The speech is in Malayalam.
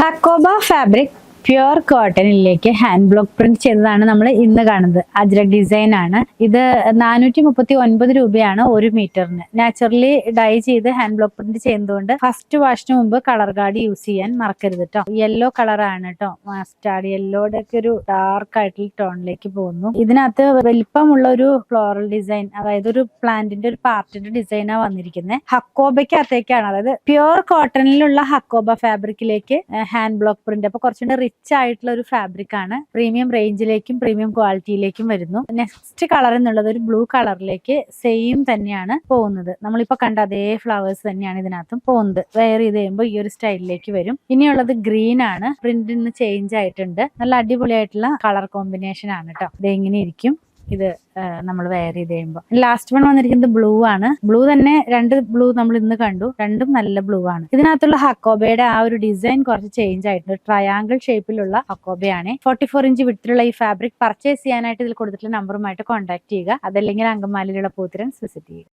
ഹക്കോബ ഫാബ്രിക് പ്യുർ കോട്ടണിലേക്ക് ഹാൻഡ് ബ്ലോക്ക് പ്രിന്റ് ചെയ്തതാണ് നമ്മൾ ഇന്ന് കാണുന്നത്. അജ്രക് ഡിസൈൻ ആണ് ഇത്. 439 രൂപയാണ് 1 മീറ്ററിന്. നാച്ചുറലി ഡൈ ചെയ്ത് ഹാൻഡ് ബ്ലോക്ക് പ്രിന്റ് ചെയ്യുന്നതുകൊണ്ട് ഫസ്റ്റ് വാഷിന് മുമ്പ് കളർ ഗാർഡ് യൂസ് ചെയ്യാൻ മറക്കരുത് കേട്ടോ. യെല്ലോ കളറാണ് കേട്ടോ, മസ്റ്റാർഡ് യെല്ലോയുടെ ഒക്കെ ഒരു ഡാർക്ക് ആയിട്ടുള്ള ടോണിലേക്ക് പോകുന്നു. ഇതിനകത്ത് വലിപ്പമുള്ള ഒരു ഫ്ലോറൽ ഡിസൈൻ, അതായത് ഒരു പ്ലാന്റിന്റെ ഒരു പാർട്ടിന്റെ ഡിസൈനാണ് വന്നിരിക്കുന്നത്. ഹക്കോബയ്ക്കകത്തേക്കാണ്, അതായത് പ്യുർ കോട്ടണിലുള്ള ഹക്കോബ ഫാബ്രിക്കിലേക്ക് ഹാൻഡ് ബ്ലോക്ക് പ്രിന്റ്. അപ്പൊ കുറച്ചുകൂടെ റിച്ച് ആയിട്ടുള്ള ഒരു ഫാബ്രിക് ആണ്. പ്രീമിയം റേഞ്ചിലേക്കും പ്രീമിയം ക്വാളിറ്റിയിലേക്കും വരുന്നു. നെക്സ്റ്റ് കളർ എന്നുള്ളത് ഒരു ബ്ലൂ കളറിലേക്ക് സെയിം തന്നെയാണ് പോകുന്നത്. നമ്മളിപ്പോ കണ്ട അതേ ഫ്ലവേഴ്സ് തന്നെയാണ് ഇതിനകത്തും പോകുന്നത്. വെയർ ചെയ്ത് കഴിയുമ്പോൾ ഈ ഒരു സ്റ്റൈലിലേക്ക് വരും. ഇനിയുള്ളത് ഗ്രീൻ ആണ്. പ്രിന്റ് ഇന്ന് ചേഞ്ച് ആയിട്ടുണ്ട്. നല്ല അടിപൊളിയായിട്ടുള്ള കളർ കോമ്പിനേഷൻ ആണ് കേട്ടോ. ഇത് എങ്ങനെ ഇരിക്കും ഇത് നമ്മൾ വെയർ ചെയ്ത് കഴിയുമ്പോൾ. ലാസ്റ്റ് വൺ വന്നിരിക്കുന്നത് ബ്ലൂ ആണ്. ബ്ലൂ തന്നെ 2 ബ്ലൂ നമ്മൾ ഇന്ന് കണ്ടു. രണ്ടും നല്ല ബ്ലൂ ആണ്. ഇതിനകത്തുള്ള ഹക്കോബയുടെ ആ ഒരു ഡിസൈൻ കുറച്ച് ചേഞ്ച് ആയിട്ടുണ്ട്. ട്രയാങ്കിൾ ഷേപ്പിലുള്ള ഹക്കോബയാണ്. 44 ഇഞ്ച് വിഡ്ത്തിലുള്ള ഈ ഫാബ്രിക് പർച്ചേസ് ചെയ്യാനായിട്ട് ഇതിൽ കൊടുത്തിട്ടുള്ള നമ്പറുമായിട്ട് കോൺടാക്ട് ചെയ്യുക. അതല്ലെങ്കിൽ അങ്കമാലിയിലുള്ള പൂത്തിരൻസ് വിസിറ്റ് ചെയ്യുക.